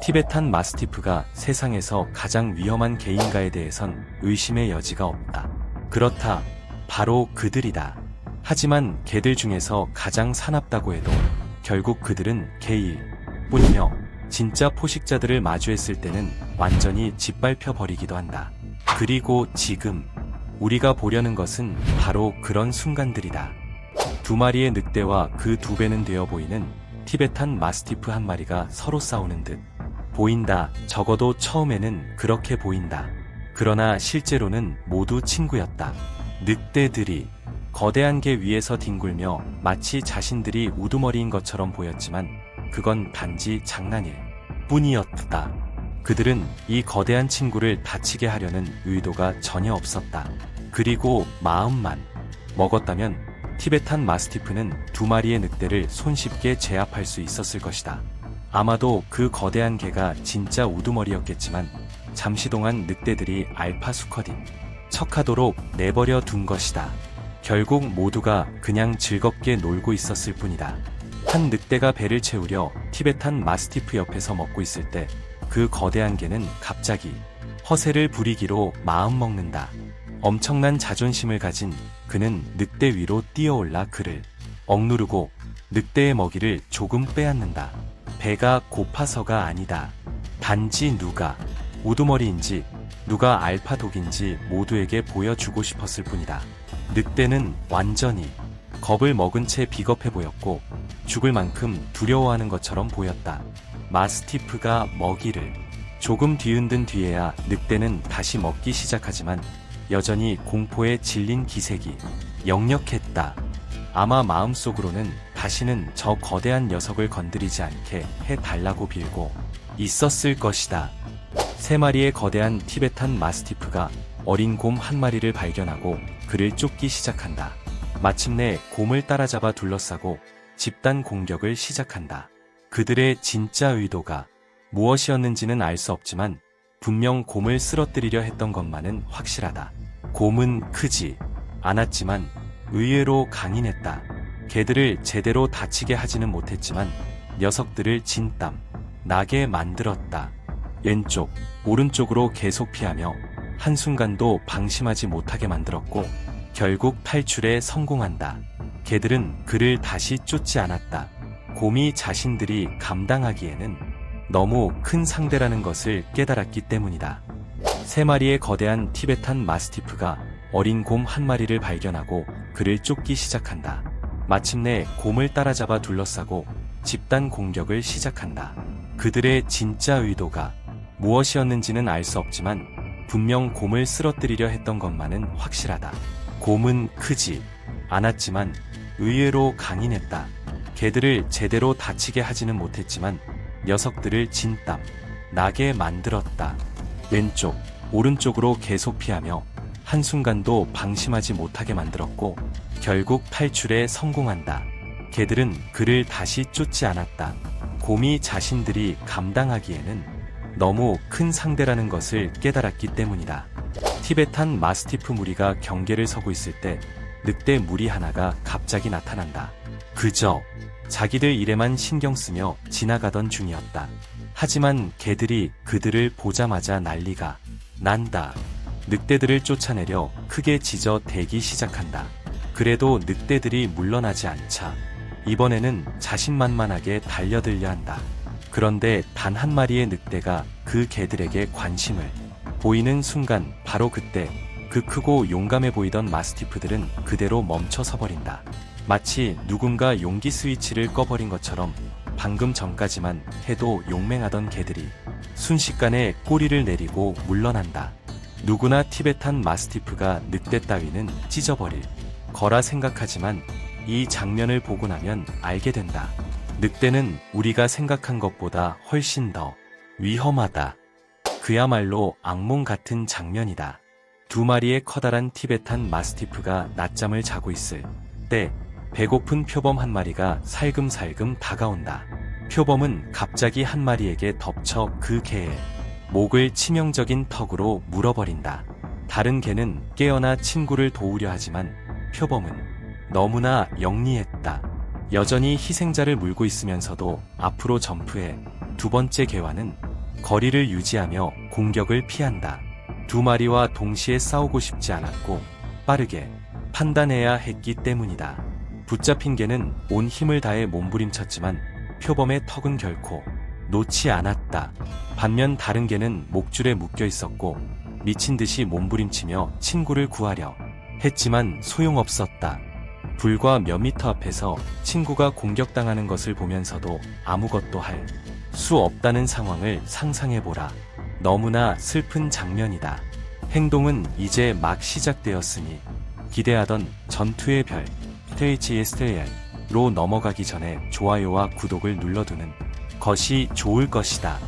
티베탄 마스티프가 세상에서 가장 위험한 개인가에 대해선 의심의 여지가 없다. 그렇다. 바로 그들이다. 하지만 개들 중에서 가장 사납다고 해도 결국 그들은 개일 뿐이며 진짜 포식자들을 마주했을 때는 완전히 짓밟혀 버리기도 한다. 그리고 지금 우리가 보려는 것은 바로 그런 순간들이다. 두 마리의 늑대와 그 두 배는 되어 보이는 티베탄 마스티프 한 마리가 서로 싸우는 듯 보인다. 적어도 처음에는 그렇게 보인다. 그러나 실제로는 모두 친구였다. 늑대들이 거대한 개 위에서 뒹굴며 마치 자신들이 우두머리인 것처럼 보였지만 그건 단지 장난일 뿐이었다. 그들은 이 거대한 친구를 다치게 하려는 의도가 전혀 없었다. 그리고 마음만 먹었다면 티베탄 마스티프는 두 마리의 늑대를 손쉽게 제압할 수 있었을 것이다. 아마도 그 거대한 개가 진짜 우두머리였겠지만 잠시 동안 늑대들이 알파 수컷인 척하도록 내버려 둔 것이다. 결국 모두가 그냥 즐겁게 놀고 있었을 뿐이다. 한 늑대가 배를 채우려 티베탄 마스티프 옆에서 먹고 있을 때 그 거대한 개는 갑자기 허세를 부리기로 마음먹는다. 엄청난 자존심을 가진 그는 늑대 위로 뛰어올라 그를 억누르고 늑대의 먹이를 조금 빼앗는다. 배가 고파서가 아니다. 단지 누가 우두머리인지 누가 알파 독인지 모두에게 보여주고 싶었을 뿐이다. 늑대는 완전히 겁을 먹은 채 비겁해 보였고 죽을 만큼 두려워하는 것처럼 보였다. 마스티프가 먹이를 조금 뒤흔든 뒤에야 늑대는 다시 먹기 시작하지만 여전히 공포에 질린 기색이 역력했다. 아마 마음속으로는 다시는 저 거대한 녀석을 건드리지 않게 해달라고 빌고 있었을 것이다. 세 마리의 거대한 티베탄 마스티프가 어린 곰 한 마리를 발견하고 그를 쫓기 시작한다. 마침내 곰을 따라잡아 둘러싸고 집단 공격을 시작한다. 그들의 진짜 의도가 무엇이었는지는 알 수 없지만 분명 곰을 쓰러뜨리려 했던 것만은 확실하다. 곰은 크지 않았지만 의외로 강인했다. 개들을 제대로 다치게 하지는 못했지만 녀석들을 진땀 나게 만들었다. 왼쪽, 오른쪽으로 계속 피하며 한순간도 방심하지 못하게 만들었고 결국 탈출에 성공한다. 개들은 그를 다시 쫓지 않았다. 곰이 자신들이 감당하기에는 너무 큰 상대라는 것을 깨달았기 때문이다. 세 마리의 거대한 티베탄 마스티프가 어린 곰 한 마리를 발견하고 그를 쫓기 시작한다. 마침내 곰을 따라잡아 둘러싸고 집단 공격을 시작한다. 그들의 진짜 의도가 무엇이었는지는 알 수 없지만 분명 곰을 쓰러뜨리려 했던 것만은 확실하다. 곰은 크지 않았지만 의외로 강인했다. 개들을 제대로 다치게 하지는 못했지만 녀석들을 진땀 나게 만들었다. 왼쪽, 오른쪽으로 계속 피하며 한순간도 방심하지 못하게 만들었고 결국 탈출에 성공한다. 개들은 그를 다시 쫓지 않았다. 곰이 자신들이 감당하기에는 너무 큰 상대라는 것을 깨달았기 때문이다. 티베탄 마스티프 무리가 경계를 서고 있을 때 늑대 무리 하나가 갑자기 나타난다. 그저 자기들 일에만 신경 쓰며 지나가던 중이었다. 하지만 개들이 그들을 보자마자 난리가 난다. 늑대들을 쫓아내려 크게 짖어 대기 시작한다. 그래도 늑대들이 물러나지 않자 이번에는 자신만만하게 달려들려 한다. 그런데 단 한 마리의 늑대가 그 개들에게 관심을 보이는 순간 바로 그때 그 크고 용감해 보이던 마스티프들은 그대로 멈춰서 버린다. 마치 누군가 용기 스위치를 꺼버린 것처럼 방금 전까지만 해도 용맹하던 개들이 순식간에 꼬리를 내리고 물러난다. 누구나 티베탄 마스티프가 늑대 따위는 찢어버릴 거라 생각하지만 이 장면을 보고 나면 알게 된다. 늑대는 우리가 생각한 것보다 훨씬 더 위험하다. 그야말로 악몽 같은 장면이다. 두 마리의 커다란 티베탄 마스티프가 낮잠을 자고 있을 때 배고픈 표범 한 마리가 살금살금 다가온다. 표범은 갑자기 한 마리에게 덮쳐 그 개의 목을 치명적인 턱으로 물어버린다. 다른 개는 깨어나 친구를 도우려 하지만 표범은 너무나 영리했다. 여전히 희생자를 물고 있으면서도 앞으로 점프해 두 번째 개와는 거리를 유지하며 공격을 피한다. 두 마리와 동시에 싸우고 싶지 않았고 빠르게 판단해야 했기 때문이다. 붙잡힌 개는 온 힘을 다해 몸부림쳤지만 표범의 턱은 결코 놓지 않았다. 반면 다른 개는 목줄에 묶여 있었고 미친 듯이 몸부림치며 친구를 구하려 했지만 소용없었다. 불과 몇 미터 앞에서 친구가 공격당하는 것을 보면서도 아무것도 할 수 없다는 상황을 상상해보라. 너무나 슬픈 장면이다. 행동은 이제 막 시작되었으니 기대하던 전투의 별 THSTL로 넘어가기 전에 좋아요와 구독을 눌러두는 것이 좋을 것이다.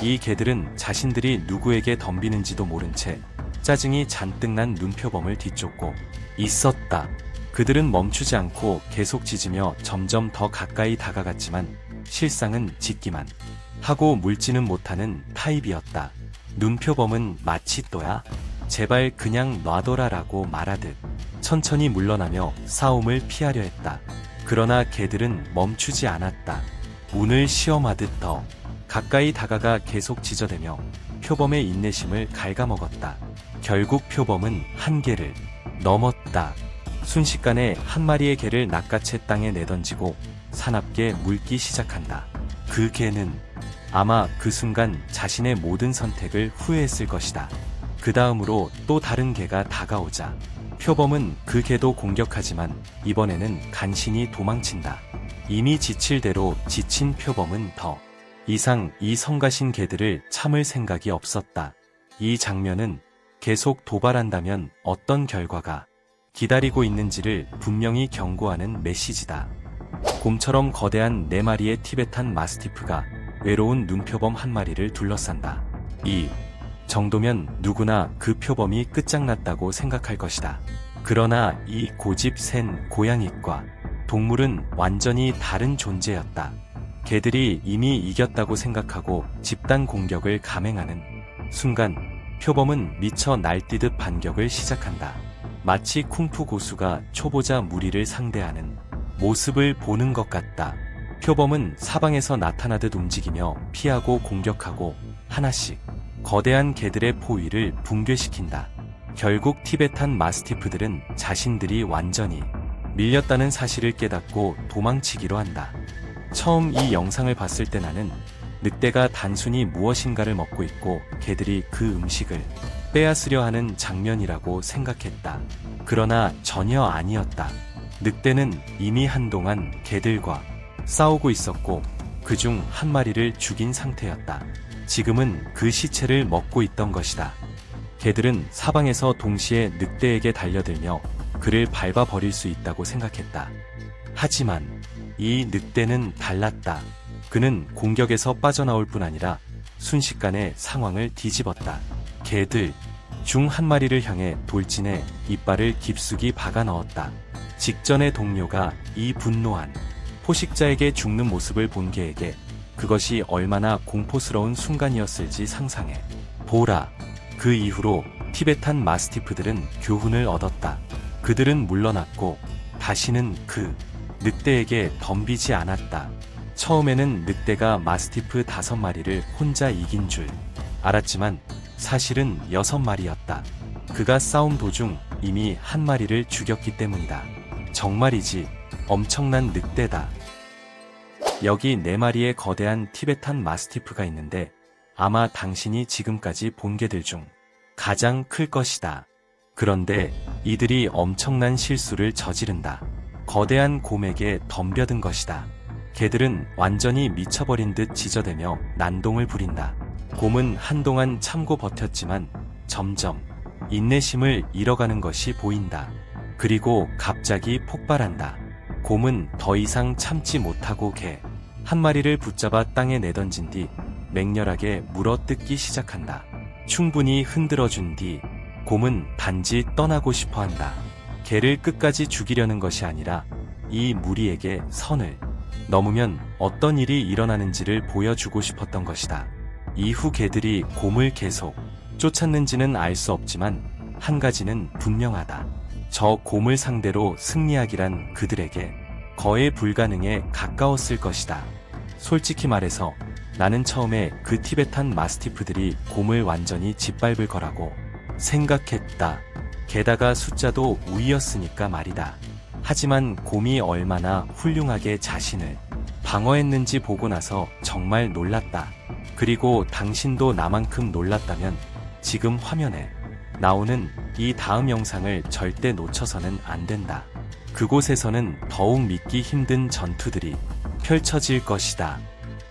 이 개들은 자신들이 누구에게 덤비는지도 모른 채 짜증이 잔뜩 난 눈표범을 뒤쫓고 있었다. 그들은 멈추지 않고 계속 짖으며 점점 더 가까이 다가갔지만 실상은 짖기만 하고 물지는 못하는 타입이었다. 눈표범은 마치 또야 제발 그냥 놔둬라라고 말하듯 천천히 물러나며 싸움을 피하려 했다. 그러나 개들은 멈추지 않았다. 운을 시험하듯 더 가까이 다가가 계속 짖어대며 표범의 인내심을 갉아먹었다. 결국 표범은 한계를 넘었다. 순식간에 한 마리의 개를 낚아채 땅에 내던지고 사납게 물기 시작한다. 그 개는 아마 그 순간 자신의 모든 선택을 후회했을 것이다. 그 다음으로 또 다른 개가 다가오자 표범은 그 개도 공격하지만 이번에는 간신히 도망친다. 이미 지칠 대로 지친 표범은 더 이상 이 성가신 개들을 참을 생각이 없었다. 이 장면은 계속 도발한다면 어떤 결과가 기다리고 있는지를 분명히 경고하는 메시지다. 곰처럼 거대한 4마리의 티베탄 마스티프가 외로운 눈표범 한 마리를 둘러싼다. 이 정도면 누구나 그 표범이 끝장났다고 생각할 것이다. 그러나 이 고집 센 고양이과 동물은 완전히 다른 존재였다. 개들이 이미 이겼다고 생각하고 집단 공격을 감행하는 순간 표범은 미쳐 날뛰듯 반격을 시작한다. 마치 쿵푸 고수가 초보자 무리를 상대하는 모습을 보는 것 같다. 표범은 사방에서 나타나듯 움직이며 피하고 공격하고 하나씩 거대한 개들의 포위를 붕괴시킨다. 결국 티베탄 마스티프들은 자신들이 완전히 밀렸다는 사실을 깨닫고 도망치기로 한다. 처음 이 영상을 봤을 때 나는 늑대가 단순히 무엇인가를 먹고 있고 개들이 그 음식을 빼앗으려 하는 장면이라고 생각했다. 그러나 전혀 아니었다. 늑대는 이미 한동안 개들과 싸우고 있었고 그중 한 마리를 죽인 상태였다. 지금은 그 시체를 먹고 있던 것이다. 개들은 사방에서 동시에 늑대에게 달려들며 그를 밟아버릴 수 있다고 생각했다. 하지만 이 늑대는 달랐다. 그는 공격에서 빠져나올 뿐 아니라 순식간에 상황을 뒤집었다. 개들 중 한 마리를 향해 돌진해 이빨을 깊숙이 박아 넣었다. 직전의 동료가 이 분노한 포식자에게 죽는 모습을 본 개에게 그것이 얼마나 공포스러운 순간이었을지 상상해 보라. 그 이후로 티베탄 마스티프들은 교훈을 얻었다. 그들은 물러났고 다시는 그 늑대에게 덤비지 않았다. 처음에는 늑대가 마스티프 5마리를 혼자 이긴 줄 알았지만 사실은 6마리였다. 그가 싸움 도중 이미 한 마리를 죽였기 때문이다. 정말이지 엄청난 늑대다. 여기 4마리의 거대한 티베탄 마스티프가 있는데 아마 당신이 지금까지 본 개들 중 가장 클 것이다. 그런데 이들이 엄청난 실수를 저지른다. 거대한 곰에게 덤벼든 것이다. 개들은 완전히 미쳐버린 듯 짖어대며 난동을 부린다. 곰은 한동안 참고 버텼지만 점점 인내심을 잃어가는 것이 보인다. 그리고 갑자기 폭발한다. 곰은 더 이상 참지 못하고 개 한 마리를 붙잡아 땅에 내던진 뒤 맹렬하게 물어뜯기 시작한다. 충분히 흔들어준 뒤 곰은 단지 떠나고 싶어 한다. 개를 끝까지 죽이려는 것이 아니라 이 무리에게 선을 넘으면 어떤 일이 일어나는지를 보여주고 싶었던 것이다. 이후 개들이 곰을 계속 쫓았는지는 알 수 없지만 한 가지는 분명하다. 저 곰을 상대로 승리하기란 그들에게 거의 불가능에 가까웠을 것이다. 솔직히 말해서 나는 처음에 그 티베탄 마스티프들이 곰을 완전히 짓밟을 거라고 생각했다. 게다가 숫자도 우위였으니까 말이다. 하지만 곰이 얼마나 훌륭하게 자신을 방어했는지 보고 나서 정말 놀랐다. 그리고 당신도 나만큼 놀랐다면 지금 화면에 나오는 이 다음 영상을 절대 놓쳐서는 안 된다. 그곳에서는 더욱 믿기 힘든 전투들이 펼쳐질 것이다.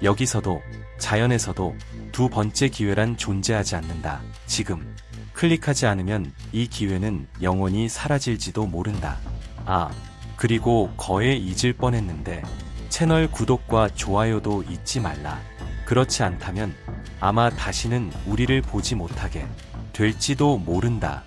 여기서도 자연에서도 두 번째 기회란 존재하지 않는다. 지금 클릭하지 않으면 이 기회는 영원히 사라질지도 모른다. 아, 그리고 거의 잊을 뻔했는데 채널 구독과 좋아요도 잊지 말라. 그렇지 않다면 아마 다시는 우리를 보지 못하게 될지도 모른다.